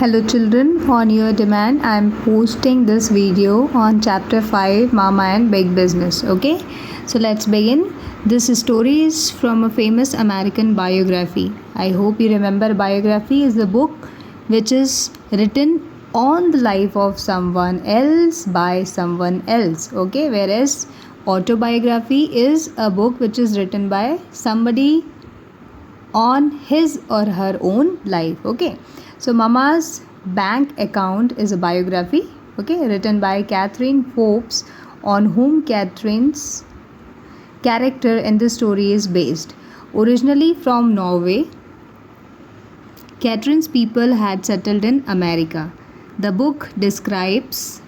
Hello children, on your demand I am posting this video on chapter 5 Mama and Big Business. Okay, so let's begin. This story is from a famous American biography. I hope you remember biography is the book which is written on the life of someone else by someone else. Okay, whereas autobiography is a book which is written by somebody on his or her own life. Okay, so Mama's bank account is a biography, okay, written by Catherine Forbes, on whom Catherine's character in the story is based. Originally from Norway, Catherine's people had settled in America. The book describes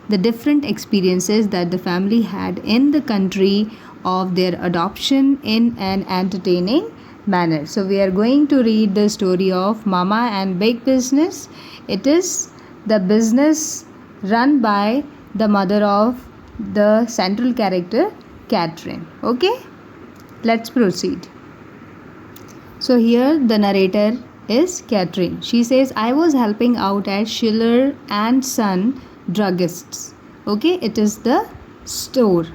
the different experiences that the family had in the country of their adoption in an entertaining manner. So we are going to read the story of Mama and Big Business. It is the business run by the mother of the central character Catherine. Okay, let's proceed. So here the narrator is Catherine. She says, I was helping out at Schiller and Son Druggists. Okay, it is the store.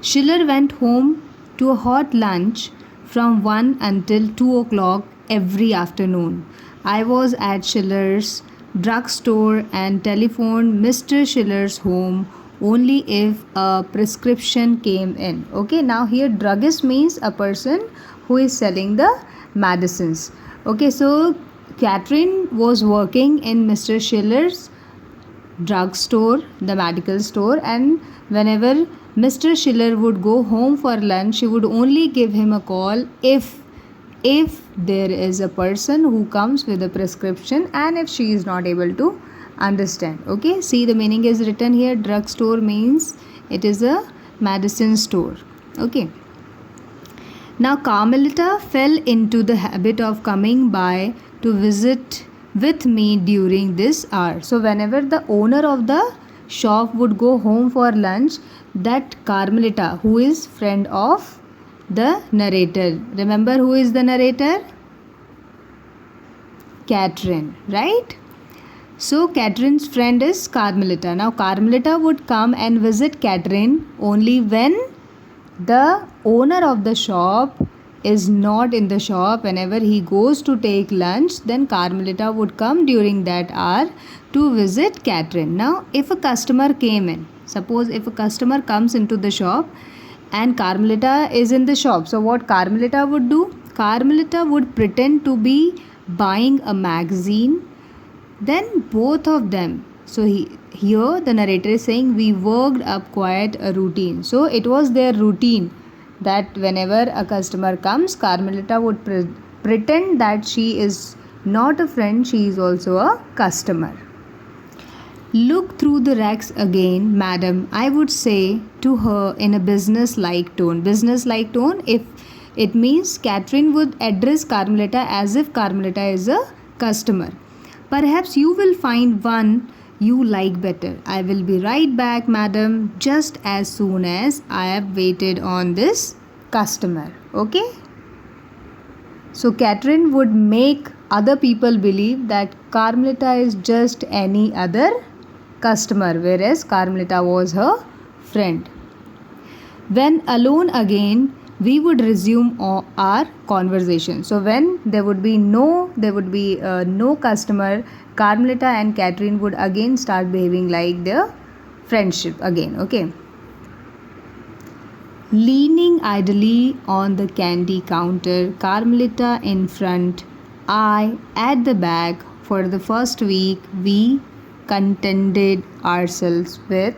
Schiller went home to a hot lunch from 1 until 2 o'clock every afternoon. I was at Schiller's drugstore and telephoned Mr. Schiller's home only if a prescription came in. Okay, now here druggist means a person who is selling the medicines. Okay, so Catherine was working in Mr. Schiller's drugstore, the medical store, and whenever Mr. Schiller would go home for lunch, she would only give him a call if there is a person who comes with a prescription and if she is not able to understand. Okay, see the meaning is written here. Drugstore means it is a medicine store. Okay. Now Carmelita fell into the habit of coming by to visit with me during this hour. So whenever the owner of the shop would go home for lunch, that Carmelita, who is friend of the narrator, remember who is the narrator? Catherine, right? So Catherine's friend is Carmelita. Now Carmelita would come and visit Catherine only when the owner of the shop is not in the shop. Whenever he goes to take lunch, then Carmelita would come during that hour to visit Catherine. Now if a customer came in, suppose if a customer comes into the shop and Carmelita is in the shop, so what Carmelita would do? Carmelita would pretend to be buying a magazine. Then both of them, so here the narrator is saying we worked up quite a routine. So it was their routine that whenever a customer comes, Carmelita would pretend that she is not a friend, she is also a customer. Look through the racks again, madam, I would say to her in a business-like tone. Business-like tone, if it means Catherine would address Carmelita as if Carmelita is a customer. Perhaps you will find one you like better. I will be right back, madam, just as soon as I have waited on this customer. Okay? So Catherine would make other people believe that Carmelita is just any other customer, whereas Carmelita was her friend. When alone again, we would resume our conversation. So when there would be no customer, Carmelita and Catherine would again start behaving like their friendship again. Okay. Leaning idly on the candy counter, Carmelita in front, I at the back. For the first week, we contented ourselves with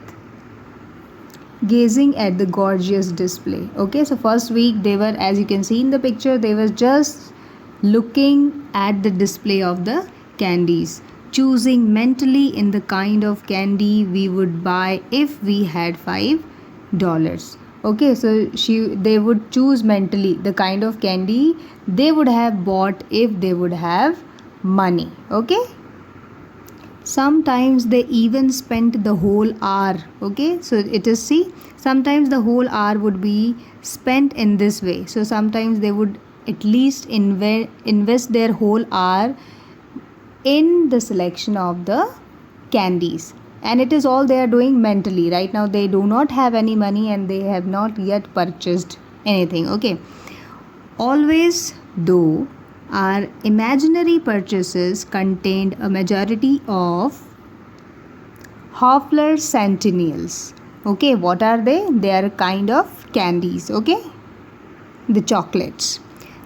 gazing at the gorgeous display. Okay, so first week they were, as you can see in the picture, they were just looking at the display of the candies, choosing mentally in the kind of candy we would buy if we had $5. Okay, so they would choose mentally the kind of candy they would have bought if they would have money. Okay, sometimes they even spent the whole hour. Okay, so it is, see, sometimes the whole hour would be spent in this way. So sometimes they would at least invest their whole hour in the selection of the candies, and it is all they are doing mentally. Right now they do not have any money and they have not yet purchased anything. Okay, always though our imaginary purchases contained a majority of Hoffler Centennials. Okay, what are they? They are kind of candies. Okay, the chocolates.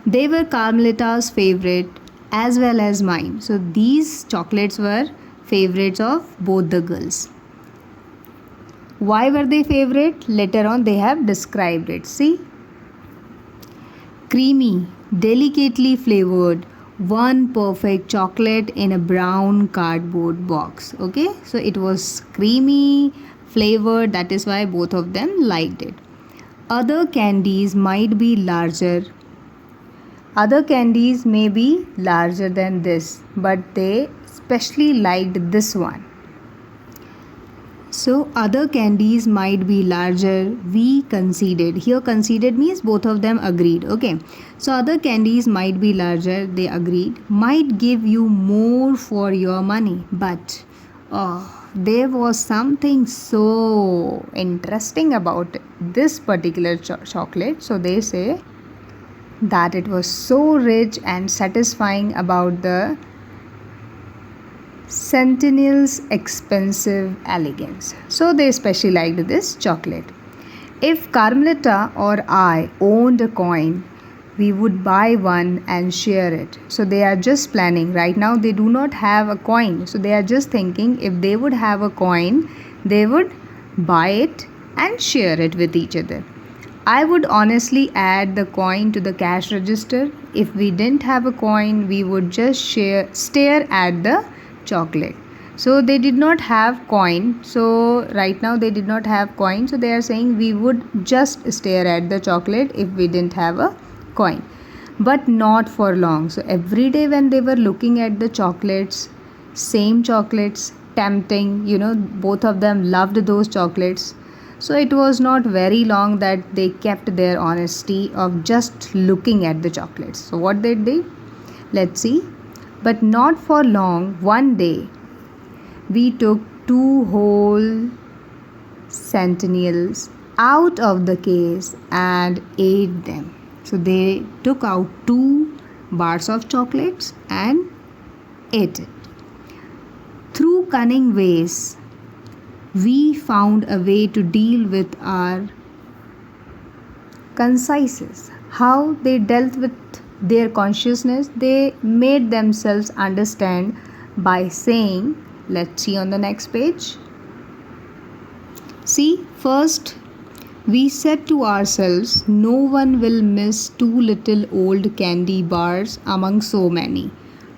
They were Carmelita's favorite as well as mine. So these chocolates were favorites of both the girls. Why were they favorite? Later on they have described it. See, creamy, delicately flavored, one perfect chocolate in a brown cardboard box. Okay, so it was creamy flavored, that is why both of them liked it. Other candies might be larger. Other candies may be larger than this, but they especially liked this one. So other candies might be larger, we conceded. Here conceded means both of them agreed. Okay, so other candies might be larger, they agreed, might give you more for your money, but there was something so interesting about this particular chocolate. So they say that it was so rich and satisfying about the Centennial's expensive elegance. So they especially liked this chocolate. If Carmelita or I owned a coin, we would buy one and share it. So they are just planning. Right now they do not have a coin. So they are just thinking if they would have a coin, they would buy it and share it with each other. I would honestly add the coin to the cash register. If we didn't have a coin, we would just stare at the chocolate. So they did not have coin. So right now they did not have coin. So they are saying we would just stare at the chocolate if we didn't have a coin. But not for long. So every day when they were looking at the chocolates, same chocolates, tempting, both of them loved those chocolates. So it was not very long that they kept their honesty of just looking at the chocolates. So what did they? Let's see. But not for long. One day, we took 2 whole Centennials out of the case and ate them. So they took out 2 bars of chocolates and ate it. Through cunning ways, we found a way to deal with our consciences. How they dealt with their consciousness, they made themselves understand by saying, let's see on the next page. See, first we said to ourselves, no one will miss 2 little old candy bars among so many,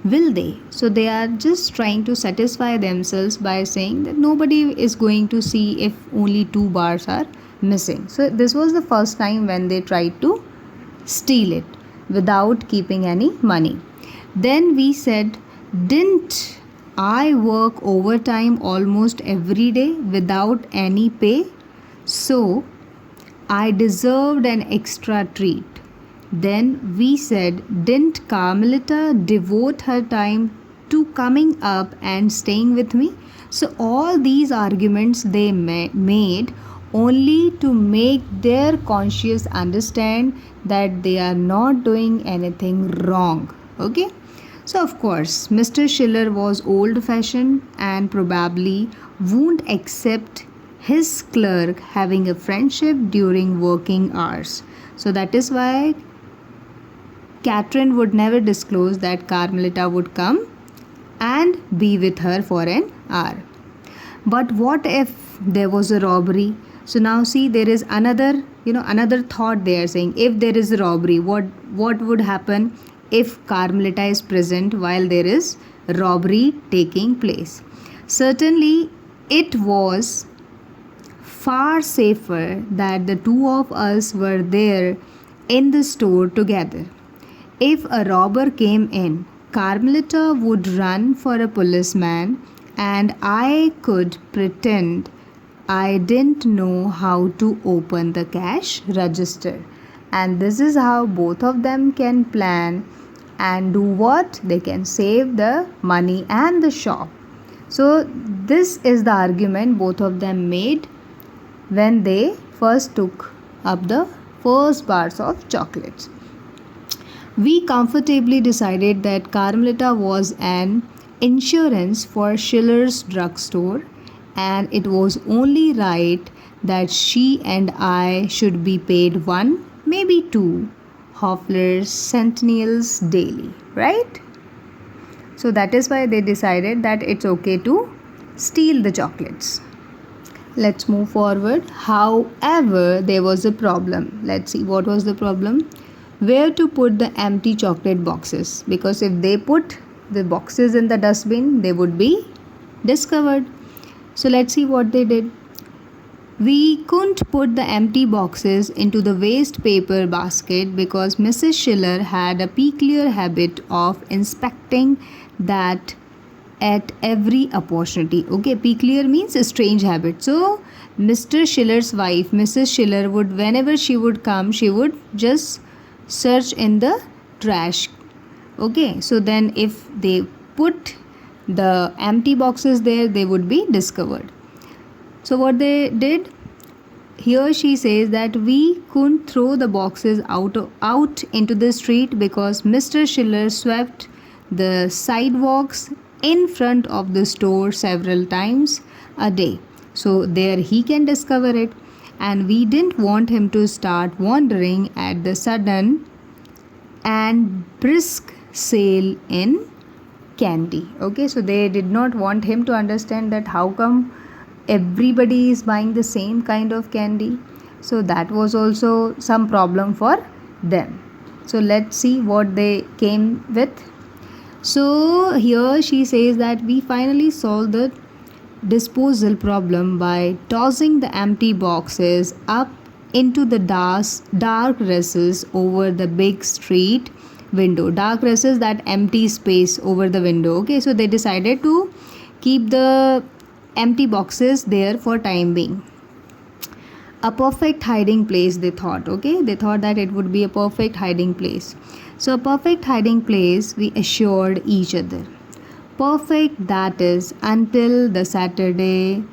will they? So they are just trying to satisfy themselves by saying that nobody is going to see if only 2 bars are missing. So this was the first time when they tried to steal it without keeping any money. Then we said, didn't I work overtime almost every day without any pay? So I deserved an extra treat. Then we said, didn't Carmelita devote her time to coming up and staying with me? So all these arguments they made only to make their conscience understand that they are not doing anything wrong. Okay? So of course, Mr. Schiller was old-fashioned and probably won't accept his clerk having a friendship during working hours. So that is why Catherine would never disclose that Carmelita would come and be with her for an hour. But what if there was a robbery? So now see, there is another thought they are saying. If there is a robbery, what would happen if Carmelita is present while there is robbery taking place? Certainly, it was far safer that the 2 of us were there in the store together. If a robber came in, Carmelita would run for a policeman and I could pretend I didn't know how to open the cash register. And this is how both of them can plan and do what? They can save the money and the shop. So this is the argument both of them made when they first took up the first bars of chocolates. We comfortably decided that Carmelita was an insurance for Schiller's drugstore, and it was only right that she and I should be paid one, maybe two Hoffler's centennials daily, right? So that is why they decided that it's okay to steal the chocolates. Let's move forward. However, there was a problem. Let's see what was the problem. Where to put the empty chocolate boxes, because if they put the boxes in the dustbin, they would be discovered. So let's see what they did. We couldn't put the empty boxes into the waste paper basket because Mrs. Schiller had a peculiar habit of inspecting that at every opportunity. Okay, peculiar means a strange habit. So Mr. Schiller's wife, Mrs. Schiller, would, whenever she would come, she would just search in the trash. Okay, so then if they put the empty boxes there, they would be discovered. So what they did, here she says that we couldn't throw the boxes out into the street because Mr. Schiller swept the sidewalks in front of the store several times a day. So there he can discover it, and we didn't want him to start wandering at the sudden and brisk sale in candy. Okay, so they did not want him to understand that how come everybody is buying the same kind of candy. So that was also some problem for them. So let's see what they came with. So here she says that we finally solved the disposal problem by tossing the empty boxes up into the dark recesses over the big street window. Dark recess, that empty space over the window. Okay, so they decided to keep the empty boxes there for time being. A perfect hiding place, they thought. Okay, they thought that it would be a perfect hiding place. So a perfect hiding place, we assured each other. Perfect, that is, until the Saturday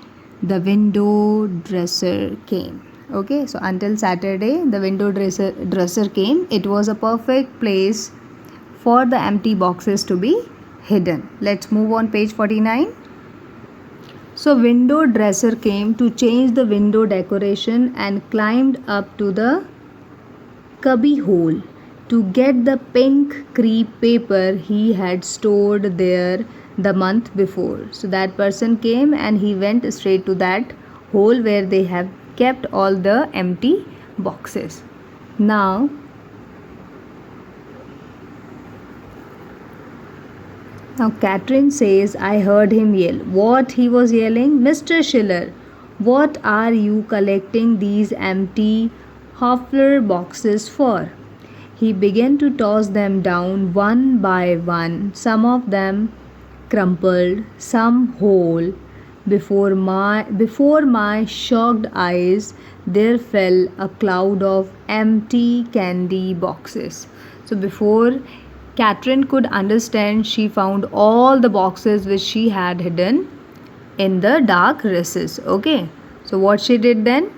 the window dresser came. Okay, so until Saturday the window dresser came, it was a perfect place for the empty boxes to be hidden. Let's move on page 49. So window dresser came to change the window decoration and climbed up to the cubby hole to get the pink crepe paper he had stored there the month before. So that person came and he went straight to that hole where they have kept all the empty boxes. Now Catherine says, I heard him yell. What he was yelling? Mr. Schiller, what are you collecting these empty Hoffler boxes for? He began to toss them down one by one, some of them crumpled, some whole. Before my shocked eyes, there fell a cloud of empty candy boxes. So before Catherine could understand, she found all the boxes which she had hidden in the dark recesses. Okay, so what she did then?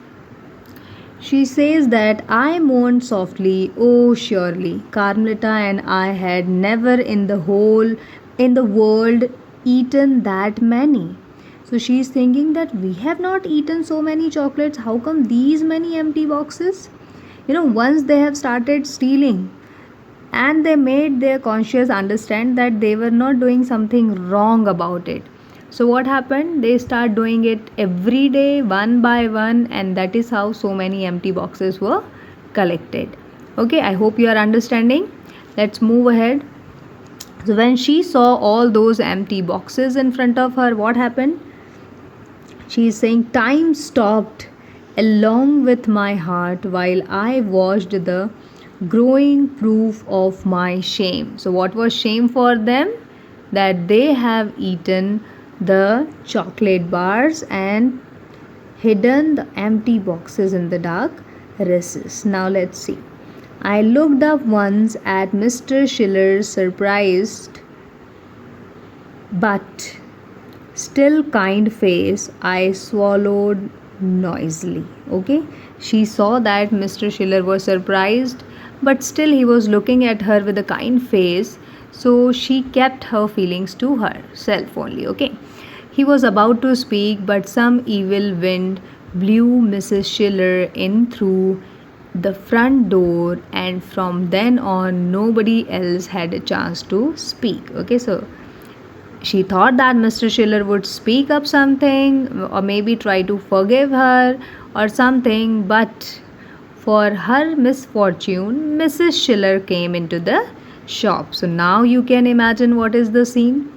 She says that I moaned softly. Oh, surely Carmelita and I had never in the world eaten that many. So she is thinking that we have not eaten so many chocolates. How come these many empty boxes? Once they have started stealing, and they made their conscience understand that they were not doing something wrong about it. So what happened? They start doing it every day, one by one, and that is how so many empty boxes were collected. Okay, I hope you are understanding. Let's move ahead. So when she saw all those empty boxes in front of her, what happened? She is saying, time stopped along with my heart while I watched the growing proof of my shame. So what was shame for them? That they have eaten the chocolate bars and hidden the empty boxes in the dark recesses. Now let's see. I looked up once at Mr. Schiller's surprised but still kind face. I swallowed noisily. Okay, she saw that Mr. Schiller was surprised, but still he was looking at her with a kind face. So she kept her feelings to herself only. Okay, he was about to speak, but some evil wind blew Mrs. Schiller in through the front door, and from then on, nobody else had a chance to speak. Okay, so she thought that Mr. Schiller would speak up something or maybe try to forgive her or something, but for her misfortune, Mrs. Schiller came into the shop. So now you can imagine what is the scene.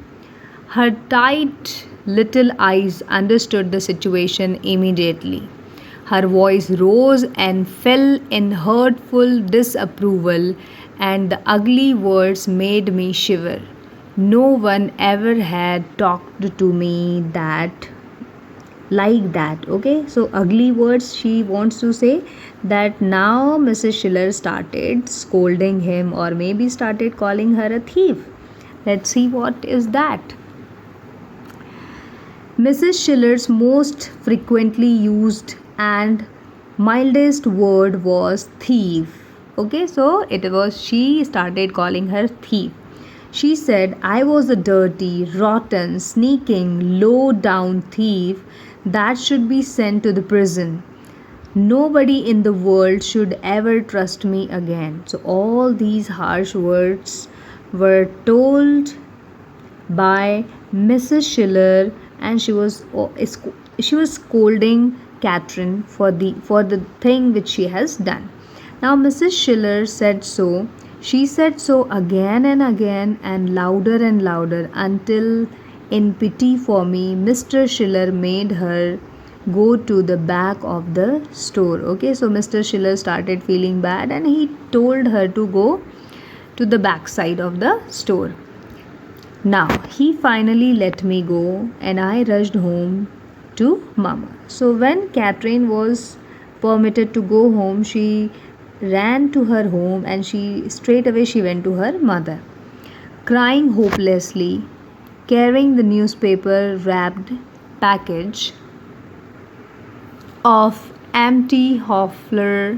Her tight little eyes understood the situation immediately. Her voice rose and fell in hurtful disapproval, and the ugly words made me shiver. No one ever had talked to me that like that. Okay, so ugly words, she wants to say that now Mrs. Schiller started scolding him or maybe started calling her a thief. Let's see what is that. Mrs. Schiller's most frequently used and mildest word was thief. Okay, so it was, she started calling her thief. She said I was a dirty, rotten, sneaking, low down thief that should be sent to the prison. Nobody in the world should ever trust me again. So all these harsh words were told by Mrs. Schiller, and she was scolding Catherine for the thing which she has done. Now Mrs. Schiller said so. She said so again and louder until, in pity for me, Mr. Schiller made her go to the back of the store. Okay, so Mr. Schiller started feeling bad and he told her to go to the back side of the store. Now he finally let me go and I rushed home to Mama. So when Catherine was permitted to go home, she ran to her home and she straight away she went to her mother, crying hopelessly, carrying the newspaper wrapped package of empty Hoffler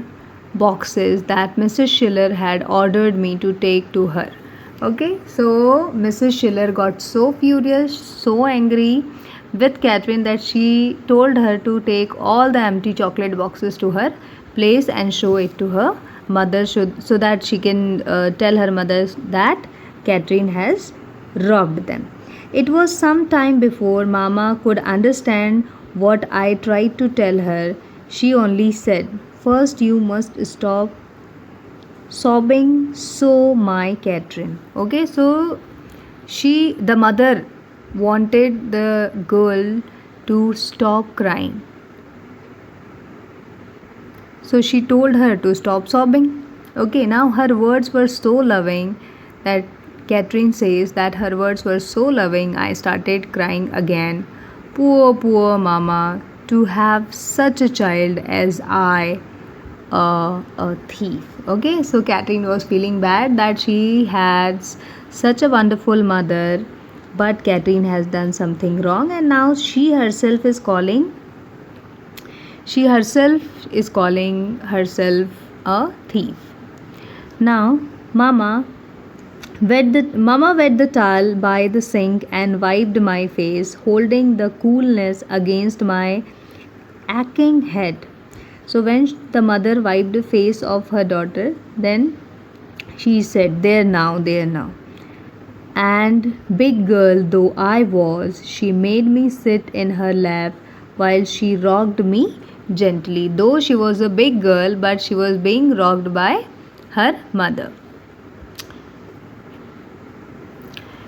boxes that Mrs. Schiller had ordered me to take to her. Okay, so Mrs. Schiller got so furious, so angry with Catherine that she told her to take all the empty chocolate boxes to her place and show it to her mother, so that she can tell her mother that Catherine has robbed them. It was some time before Mama could understand what I tried to tell her. She only said, "First, you must stop sobbing so, my Catherine." Okay, so the mother wanted the girl to stop crying. So she told her to stop sobbing. Okay, now her words were so loving that Catherine says that her words were so loving, I started crying again. Poor Mama, to have such a child as I, a thief. Okay, so Catherine was feeling bad that she has such a wonderful mother, but Catherine has done something wrong, and now she herself is calling herself a thief. Now Mama wet the towel by the sink and wiped my face, holding the coolness against my aching head. So when the mother wiped the face of her daughter, then she said, there now. And big girl though I was, she made me sit in her lap while she rocked me gently. Though she was a big girl, but she was being rocked by her mother.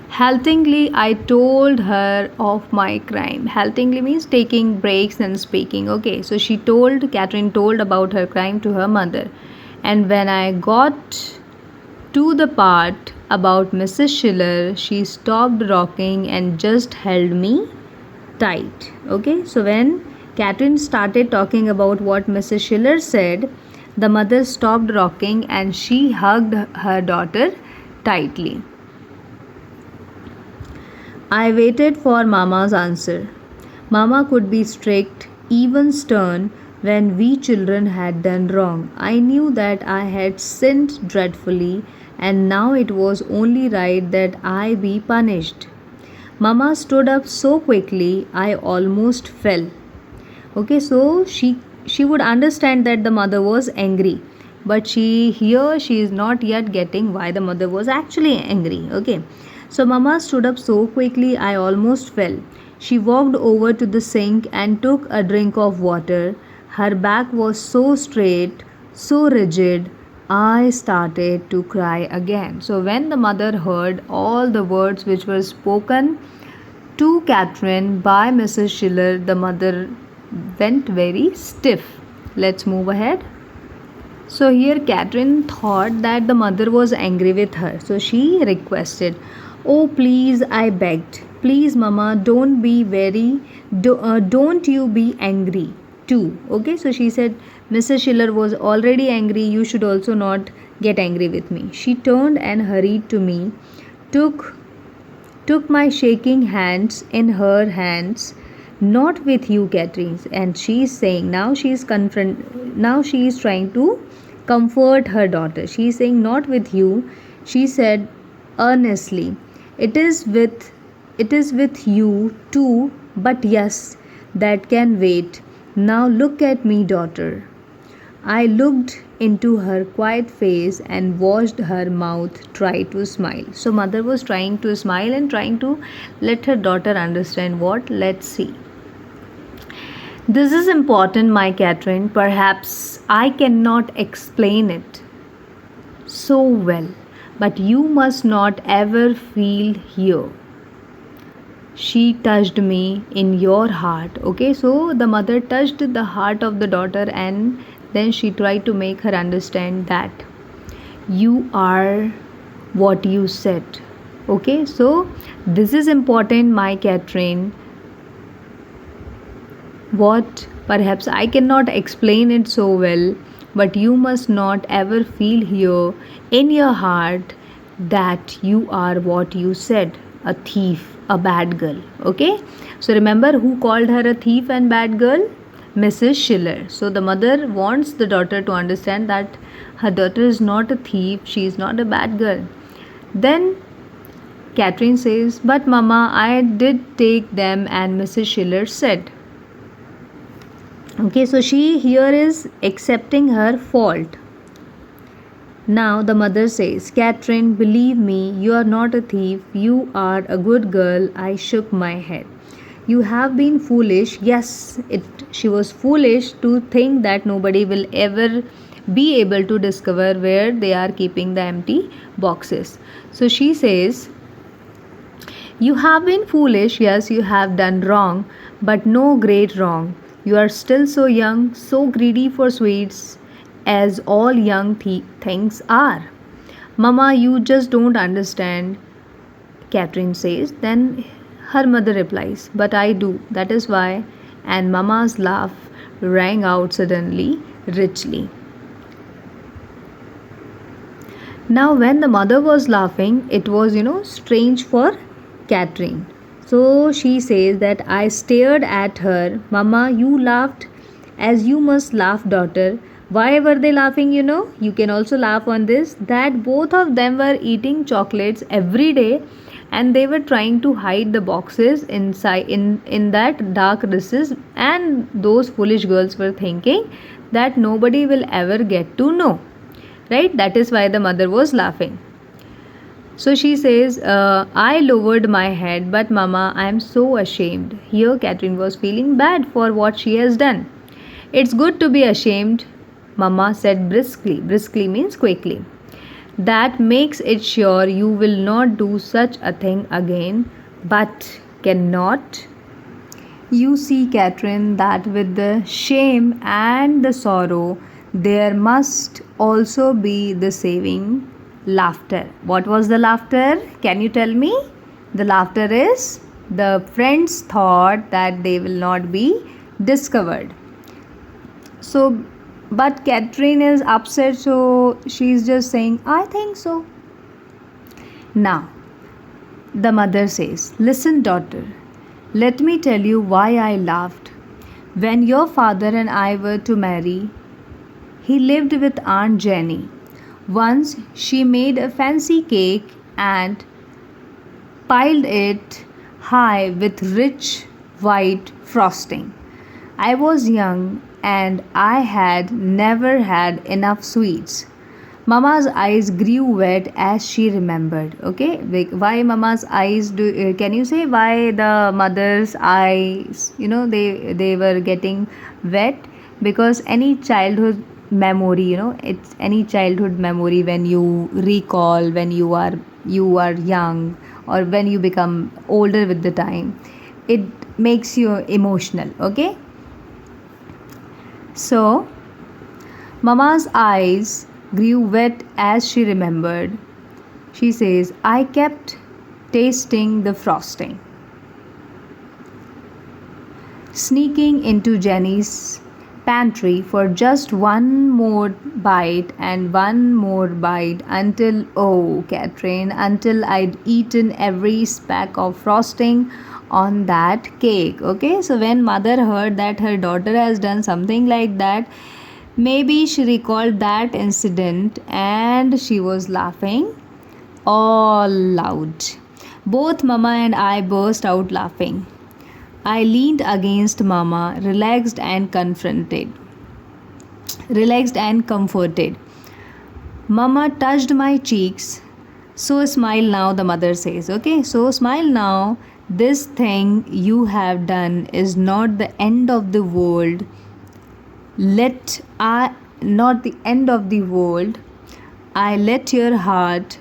Haltingly, I told her of my crime. Haltingly means taking breaks and speaking. Okay, so Catherine told about her crime to her mother. And when I got to the part about Mrs. Schiller, she stopped rocking and just held me tight. Okay, so when Catherine started talking about what Mrs. Schiller said, The mother stopped rocking and she hugged her daughter tightly. I waited for Mama's answer. Mama could be strict, even stern, when we children had done wrong. I knew that I had sinned dreadfully, and now it was only right that I be punished. Mama stood up so quickly I almost fell. Okay, so she would understand that the mother was angry, but she is not yet getting why the mother was actually angry. Okay, so Mama stood up so quickly I almost fell. She walked over to the sink and took a drink of water. Her back was so straight, so rigid, I started to cry again. So when the mother heard all the words which were spoken to Catherine by Mrs. Schiller, the mother went very stiff. Let's move ahead. So here Catherine thought that the mother was angry with her. So she requested, "Oh please," I begged. "Please Mama, don't you be angry too." Okay, so she said, "Mrs. Schiller was already angry. You should also not get angry with me." She turned and hurried to me, took my shaking hands in her hands. "Not with you, Catherine," and she is saying, now she is trying to comfort her daughter. She is saying, "Not with you," she said earnestly. It is with you too, but yes, that can wait. Now look at me, daughter." I looked into her quiet face and watched her mouth try to smile. So mother was trying to smile and trying to let her daughter understand what. Let's see. "This is important, my Catherine. Perhaps I cannot explain it so well, but you must not ever feel here. She touched me in your heart." Okay, so the mother touched the heart of the daughter and then she tried to make her understand that you are what you said. Okay, so this is important, my Catherine. What perhaps I cannot explain it so well, but you must not ever feel here in your heart that you are what you said, a thief, a bad girl. Okay, so remember who called her a thief and bad girl? Mrs. Schiller. So the mother wants the daughter to understand that her daughter is not a thief, she is not a bad girl. Then Catherine says, "But Mama, I did take them," and Mrs. Schiller said. Okay, so she here is accepting her fault. Now the mother says, "Catherine, believe me, you are not a thief. You are a good girl." I shook my head. "You have been foolish." Yes, she was foolish to think that nobody will ever be able to discover where they are keeping the empty boxes. So she says, "You have been foolish. Yes, you have done wrong, but no great wrong. You are still so young, so greedy for sweets, as all young things are." "Mama, you just don't understand," Catherine says. Then her mother replies, "But I do. That is why." And Mama's laugh rang out suddenly, richly. Now when the mother was laughing, it was, strange for Catherine. So she says that I stared at her. "Mama, you laughed as you must laugh, daughter." Why were they laughing? You can also laugh on this, that both of them were eating chocolates every day and they were trying to hide the boxes inside in that dark recess, and those foolish girls were thinking that nobody will ever get to know, right? That is why the mother was laughing. So she says, I lowered my head, "But Mama, I am so ashamed." Here Catherine was feeling bad for what she has done. "It's good to be ashamed," Mama said briskly. Briskly means quickly. "That makes it sure you will not do such a thing again." "But cannot you see, Catherine, that with the shame and the sorrow there must also be the saving laughter?" What was the laughter? Can you tell me? The laughter is the friends thought that they will not be discovered. So But Catherine is upset, so she's just saying, I think so. Now, the mother says, listen, daughter, let me tell you why I laughed. When your father and I were to marry, he lived with Aunt Jenny. Once she made a fancy cake and piled it high with rich white frosting. I was young and I had never had enough sweets. Mama's eyes grew wet as she remembered. Okay, why Mama's eyes do? Can you say why the mother's eyes? They were getting wet because any childhood memory. It's any childhood memory when you recall when you are young or when you become older with the time. It makes you emotional. Okay, so Mama's eyes grew wet as she remembered. She says, I kept tasting the frosting, sneaking into Jenny's pantry for just one more bite and one more bite until, oh, Catherine, until I'd eaten every speck of frosting on that cake. Okay, so when mother heard that her daughter has done something like that, maybe she recalled that incident and she was laughing all loud. Both Mama and I burst out laughing. I leaned against Mama, relaxed and comforted. Mama touched my cheeks. So smile now, the mother says. Okay, so smile now. This thing you have done is not the end of the world. Not the end of the world. Let your heart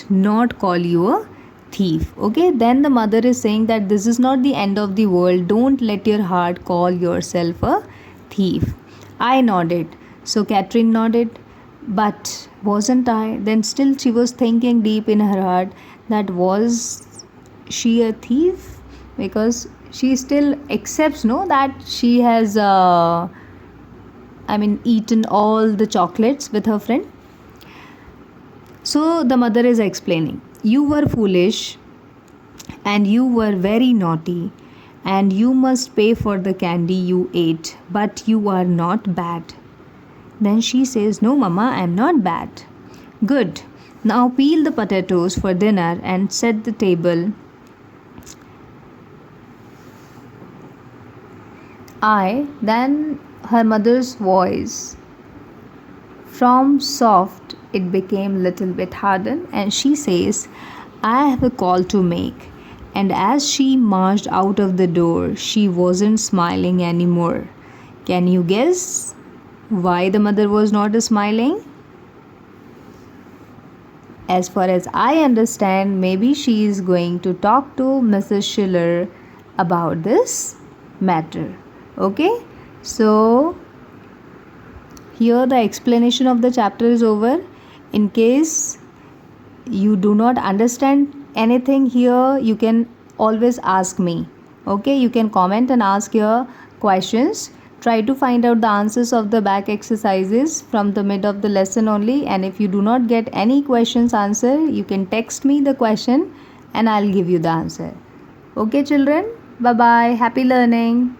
not call you a thief. Okay, then the mother is saying that this is not the end of the world. Don't let your heart call yourself a thief. I nodded. So Catherine nodded. But wasn't I? Then still she was thinking deep in her heart that was she a thief? Because she still accepts that she has eaten all the chocolates with her friend. So the mother is explaining, you were foolish and you were very naughty and you must pay for the candy you ate, but you are not bad. Then she says, no Mama, I am not bad. Good. Now peel the potatoes for dinner and set the table. Then her mother's voice, from soft, it became little bit hardened, and she says, I have a call to make. And as she marched out of the door, she wasn't smiling anymore. Can you guess why the mother was not smiling? As far as I understand, maybe she is going to talk to Mrs. Schiller about this matter. Okay, so here the explanation of the chapter is over. In case you do not understand anything here, you can always ask me. Okay, you can comment and ask your questions. Try to find out the answers of the back exercises from the mid of the lesson only. And if you do not get any questions answered, you can text me the question and I'll give you the answer. Okay children, bye bye, happy learning.